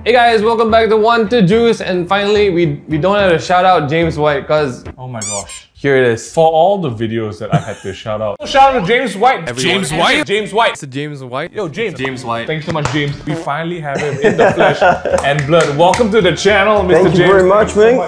Hey guys, welcome back to One to Juice, and finally we don't have to shout out James White because oh my gosh, here it is. For all the videos that I had to shout out. Shout out to James White. James White. It's a James White. Yo, James. James White. Thanks so much, James. We finally have him in the flesh and blood. Welcome to the channel, Mr. James. Thank you very much, Ming.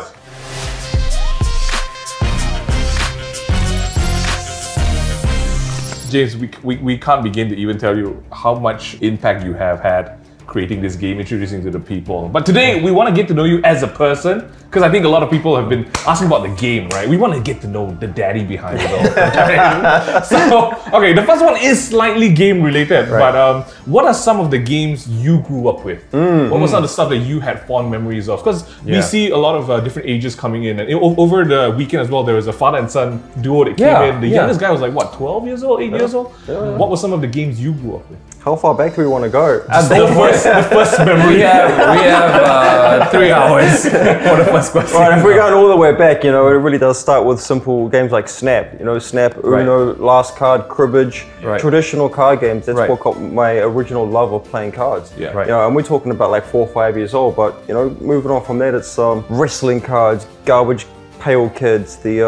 James, we can't begin to even tell you how much impact you have had creating this game, introducing to the people. But today, we want to get to know you as a person, because I think a lot of people have been asking about the game, right? We want to get to know the daddy behind it all. So, okay, the first one is slightly game related, right. But what are some of the games you grew up with? What was some of the stuff that you had fond memories of? Because we see a lot of different ages coming in, and over the weekend as well, there was a father and son duo that came in. The youngest guy was like, what, 12 years old, 8 years old? What were some of the games you grew up with? How far back do we want to go? The first memory. We have 3 hours for the first question. Right, if we're going all the way back, you know, it really does start with simple games like Snap. You know, Snap, Uno, Last Card, Cribbage, traditional card games. That's what got my original love of playing cards. Yeah. You know, and we're talking about like 4 or 5 years old, but you know, moving on from that, it's wrestling cards, Garbage Pail Kids, the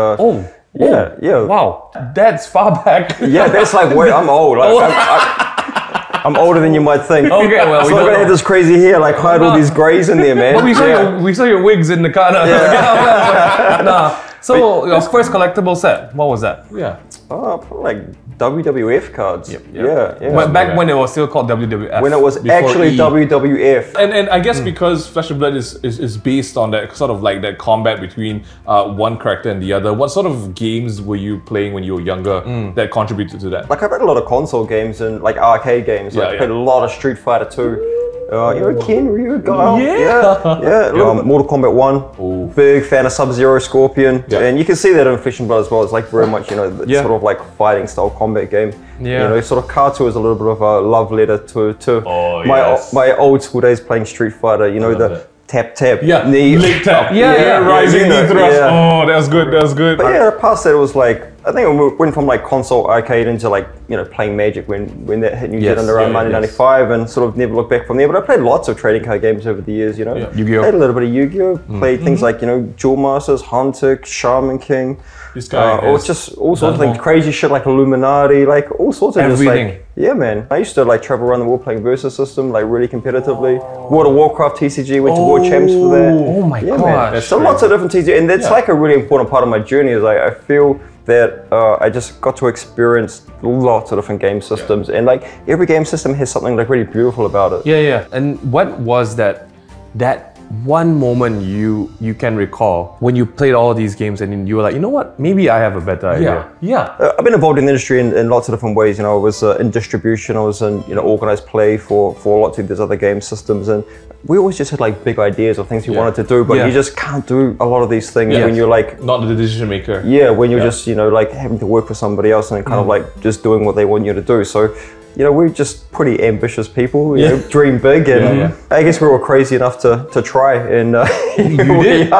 Wow, that's far back. Yeah, that's like I'm old. Like, I'm older than you might think. Okay, well, so I'm gonna have this crazy hair, like hide all these grays in there, man. But we saw your wigs in the car. Nah. So your first collectible set, what was that? Yeah. Probably like WWF cards. Yeah. But back when it was still called WWF. When it was actually WWF. And I guess because Flesh and Blood is based on that sort of like that combat between one character and the other, what sort of games were you playing when you were younger that contributed to that? Like I played a lot of console games and like arcade games. Like I played a lot of Street Fighter 2. You know, Ken, Ryu, Guile. Mortal Kombat 1. Big fan of Sub-Zero, Scorpion. And you can see that in Flesh and Blood as well. It's like very much, you know, sort of like fighting style combat game. You know, sort of K2 is a little bit of a love letter to my old school days playing Street Fighter. You know, the tap, knee. Leg tap. Rising knee thrust. Oh, that was good. But yeah, past that it was like, I think we went from like console arcade into like, you know, playing Magic when that hit New Zealand around 1995 and sort of never looked back from there. But I played lots of trading card games over the years, you know. Yu-Gi-Oh. Played a little bit of Yu-Gi-Oh. Played things like, you know, Duel Masters, Hunter, Shaman King. This guy or just all sorts of things, crazy shit like Illuminati, like all sorts of everything. Just like, yeah, man. I used to like travel around the world playing Versus System, like really competitively. World of Warcraft TCG, went to World Champs for that. Oh my god. So lots of different TCG, and that's like a really important part of my journey is like, I feel that I just got to experience lots of different game systems, and like every game system has something like really beautiful about it. Yeah. And what was that one moment you can recall when you played all these games and you were like, you know what, maybe I have a better idea? I've been involved in the industry in lots of different ways. You know, I was in distribution, I was in, you know, organized play for lots of these other game systems, and we always just had like big ideas of things we wanted to do, but you just can't do a lot of these things when you're like not the decision maker. Yeah, when you're just, you know, like having to work for somebody else and kind of like just doing what they want you to do. So, you know, we're just pretty ambitious people, you know, dream big, and I guess we were crazy enough to try, and you did.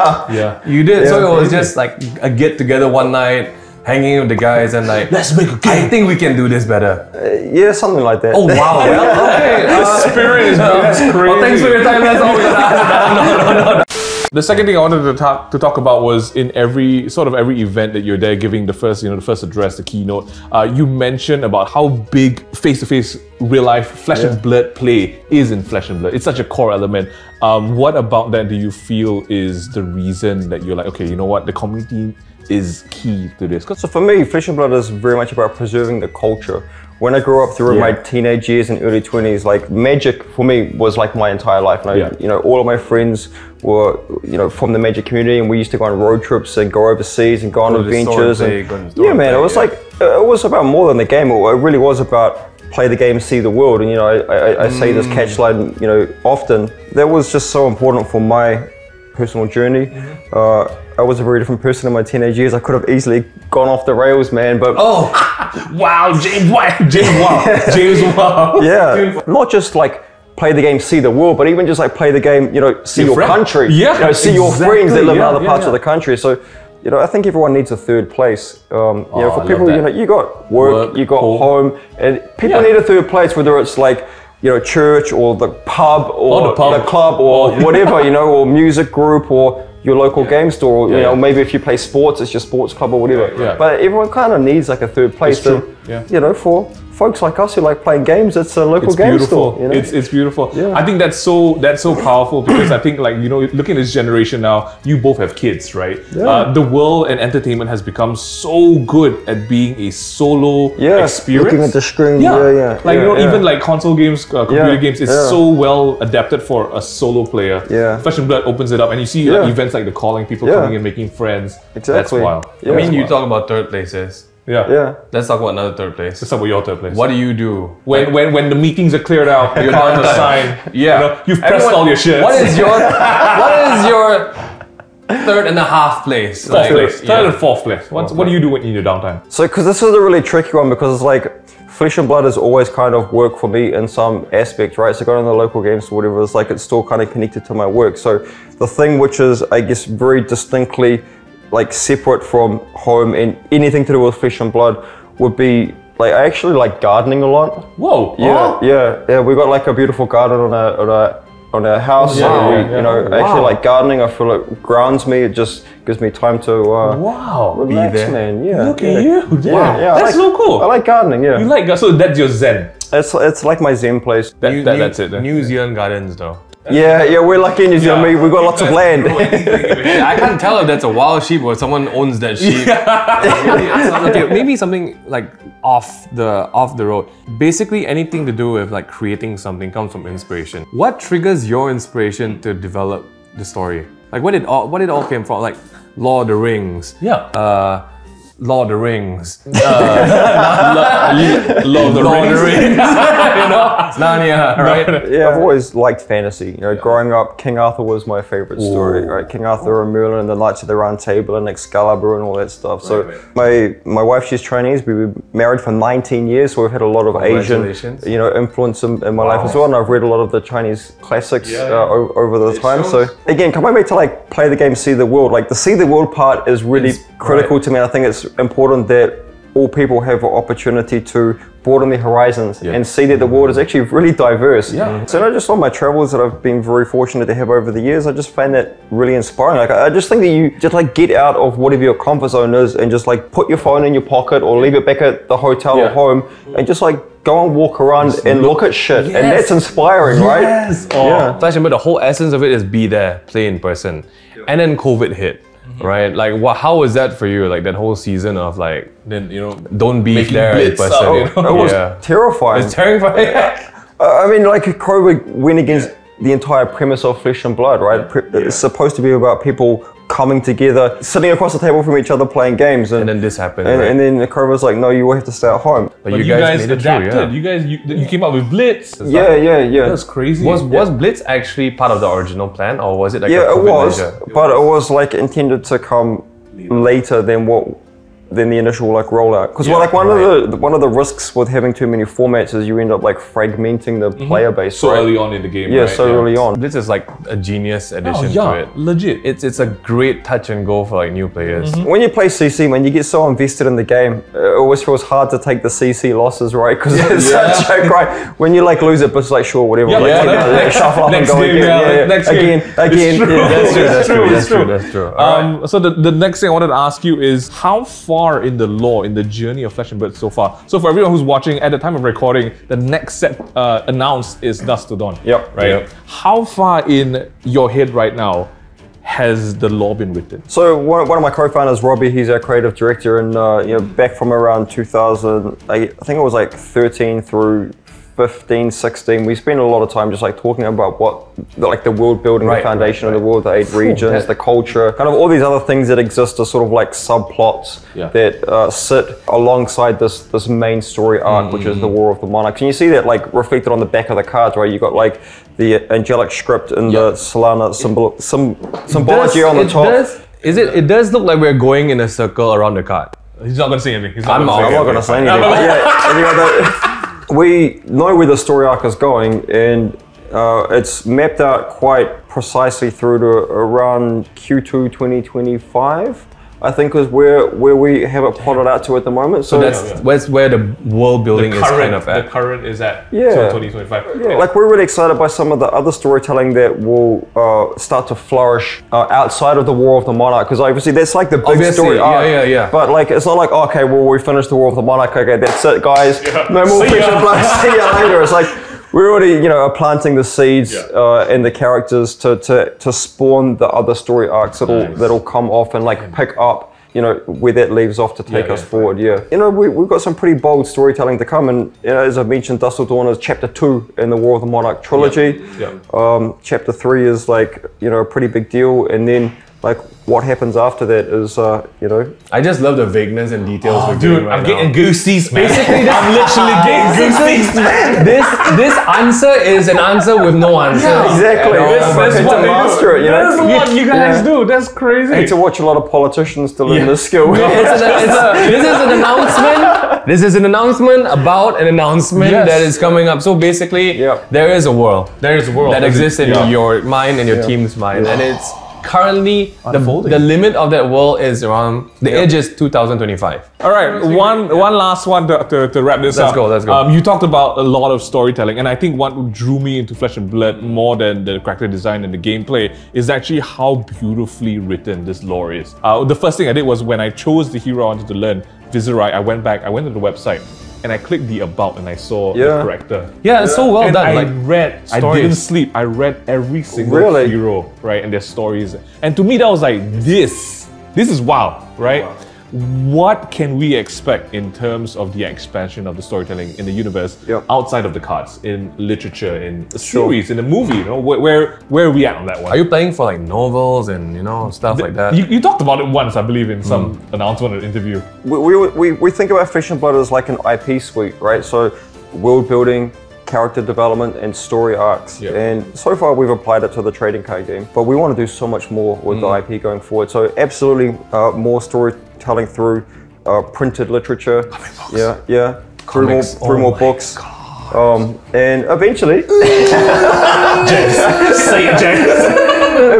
You did. So it was just like a get together one night, hanging with the guys and like, let's make a game. I think we can do this better. Yeah, something like that. Oh wow. Well, okay. The spirit is that's crazy. Well, thanks for your time. That's all we're gonna ask. No. The second thing I wanted to talk about was in every event that you're there giving the first address, the keynote, you mentioned about how big face-to-face real life Flesh and Blood play is in Flesh and Blood. It's such a core element. What about that do you feel is the reason that you're like, okay, you know what, the community is key to this? So for me, Flesh and Blood is very much about preserving the culture. When I grew up through my teenage years and early 20s, like Magic for me was like my entire life. And you know, all of my friends were, you know, from the Magic community, and we used to go on road trips and go overseas and go on adventures. It was like, it was about more than the game. It really was about play the game, see the world. And you know, I say this catchline, you know, often. That was just so important for my personal journey. I was a very different person in my teenage years. I could have easily gone off the rails, man, but... Oh, wow, James White. Yeah, not just like play the game, see the world, but even just like play the game, you know, see your country. You know, see your friends that live in other parts of the country. So, you know, I think everyone needs a third place. You know, for people, you know, you got work, you got home, and people need a third place, whether it's like church or the pub or the pub. the club or whatever, or music group or your local game store, or maybe if you play sports, it's your sports club or whatever. Yeah. But everyone kind of needs like a third place. It's true. Yeah. For folks like us who like playing games, it's a local game store. It's beautiful. Yeah. I think that's so powerful because I think looking at this generation now, you both have kids, right? Yeah. The world and entertainment has become so good at being a solo experience. Looking at the screen. Even like console games, computer games is so well adapted for a solo player. Yeah. Flesh and Blood opens it up, and you see like events like the calling, people coming and making friends. Exactly. That's wild. I mean, you talk about third places. Yeah. Let's talk about another third place. Let's talk about your third place. What do you do when the meetings are cleared out, you're on the sign. Yeah, you've pressed all your shirts. What is your third and a half place? Third and fourth place. What do you do in your downtime? So, because this is a really tricky one, because it's like Flesh and Blood has always kind of worked for me in some aspect, right? So going to the local games or whatever, it's like it's still kind of connected to my work. So the thing which is, I guess, very distinctly like separate from home and anything to do with Flesh and Blood would be like, I actually like gardening a lot. Whoa! Yeah. We got like a beautiful garden on our house. Wow. And I actually like gardening. I feel it grounds me. It just gives me time to relax, man. Yeah. Look at you. Wow. Yeah, That's so cool. I like gardening. Yeah. You like so that's your zen. It's like my zen place. That's it. New Zealand gardens, though. Yeah, we're lucky in New Zealand. We got lots of land. I can't tell if that's a wild sheep or someone owns that sheep. Okay, maybe something like off the road. Basically, anything to do with like creating something comes from inspiration. What triggers your inspiration to develop the story? Like what it all came from? Like Lord of the Rings. Yeah. Lord of the Rings. Lord of the Rings. Narnia, right? Yeah, I've always liked fantasy. Growing up, King Arthur was my favorite story. Right, King Arthur and Merlin and the Knights of the Round Table and Excalibur and all that stuff. So my wife, she's Chinese. We were married for 19 years, so we've had a lot of Asian, influence in my life as well. And I've read a lot of the Chinese classics over the time. So again, coming back to like play the game, see the world. Like the see the world part is really critical to me. I think it's important that all people have an opportunity to broaden their horizons and see that the world is actually really diverse. So just on my travels that I've been very fortunate to have over the years, I just find that really inspiring. Like I just think that you just like get out of whatever your comfort zone is and just like put your phone in your pocket or leave it back at the hotel or home and just like go and walk around and look at shit. And that's inspiring, right? Flesh and Blood, the whole essence of it is be there, play in person. And then COVID hit. Right, like how was that for you? Like that whole season of like, then don't be there in person. It was terrifying. It's terrifying. I mean, like COVID went against the entire premise of Flesh and Blood, right? It's supposed to be about people coming together, sitting across the table from each other playing games, and then this happened. And then COVID was like, no, you will have to stay at home. But you guys made it adapted. Through, you came up with Blitz. Yeah. That's crazy. Was Blitz actually part of the original plan, or was it like a COVID it was, measure? But it was like intended to come later than the initial like rollout. Because one of the risks with having too many formats is you end up like fragmenting the player base. So early on in the game. Early on. Blitz is like a genius addition to it. Legit. It's a great touch and go for like new players. When you play CC, man, you get so invested in the game. It always feels hard to take the CC losses, right? Because it's such a great. When you like lose it, but it's like sure, whatever. Shuffle up and go again. That's true. So the next thing I wanted to ask you is how far in the lore, in the journey of Flesh and Blood so far? So for everyone who's watching, at the time of recording, the next set announced is Dusk Till Dawn. Right? How far in your head right now has the lore been written? So one of my co-founders, Robbie, he's our creative director, and back from around 2000, I think it was like 13 through 15, 16, we spent a lot of time just like talking about what the world building, the foundation of the world, the 8 regions, the culture, kind of all these other things that exist as sort of like subplots that sit alongside this main story arc, which is the War of the Monarchs. And you see that like reflected on the back of the cards, right? You got like the angelic script and the Solana symbology on the top. It does look like we're going in a circle around the card. He's not going to say anything. I'm not going to say anything. We know where the story arc is going, and it's mapped out quite precisely through to around Q2 2025. I think is where we have it plotted out to at the moment. So that's where the world building is kind of at. The current is at Yeah. 2025. Yeah, like we're really excited by some of the other storytelling that will start to flourish outside of the War of the Monarch, because obviously that's like the big story arc. Yeah. But like it's not like, okay, well, we finished the War of the Monarch, okay, that's it, guys. No more Flesh and Blood. See you later. It's like we're already, are planting the seeds and the characters to spawn the other story arcs that'll come off and like pick up. Where that leaves off to take us forward, we've got some pretty bold storytelling to come, and as I've mentioned, Dust Till Dawn is chapter 2 in the War of the Monarch trilogy. Chapter 3 is like, a pretty big deal, and then like what happens after that is, I just love the vagueness and details we're Dude, getting right I'm now. getting goosies, man. Basically, I'm literally getting goosies, man. This answer is an answer with no answer. Exactly. That's what to master it, That's what you guys do. That's I crazy. need to watch a lot of politicians to learn this skill. This is an announcement. This is an announcement about an announcement that is coming up. So basically, there is a world. There is a world that exists in your mind and your team's mind, and it's currently unfolding. The limit of that world is around the edge is 2025. All right, one last one to wrap this up. Let's go. You talked about a lot of storytelling, and I think what drew me into Flesh and Blood more than the character design and the gameplay is actually how beautifully written this lore is. The first thing I did was when I chose the hero I wanted to learn, Viserai, I went to the website and I clicked the about and I saw the character. Yeah, it's so well And done. I Like read, I stories. didn't sleep. I read every single hero, right, and their stories. And to me, that was like, this is wow, right? Wow. What can we expect in terms of the expansion of the storytelling in the universe outside of the cards, in literature, in a series, in a movie? Where are we at on that one? Are you playing for like novels and stuff like that? You talked about it once, I believe, in some announcement or interview. We think about Flesh and Blood as like an IP suite, right? So world building, character development, and story arcs. And so far we've applied it to the trading card game, but we want to do so much more with the IP going forward. So absolutely more storytelling through printed literature. Through more books. And eventually, Say it, James.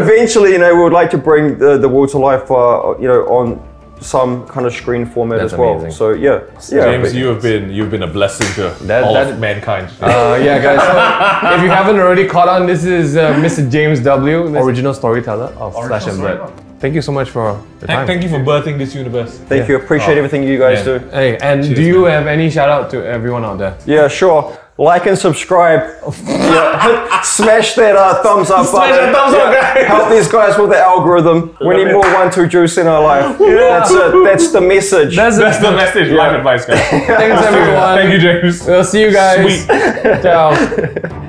eventually, we would like to bring the world to life, on some kind of screen format as well. Amazing. So James, you've been a blessing to all of mankind. Yeah, guys. So if you haven't already caught on, this is Mr. James W, original storyteller of Flesh and Blood. Thank you so much for your time. Thank you for birthing this universe. Thank you. Appreciate everything you guys do. Hey, and do you have any shout out to everyone out there? Yeah, sure. Like and subscribe. Smash that thumbs up button. Help these guys with the algorithm. We need more 1-2 juice in our life. That's it. That's the message. That's the message. Life advice, guys. Thanks, everyone. Thank you, James. We'll see you guys. Sweet. Ciao.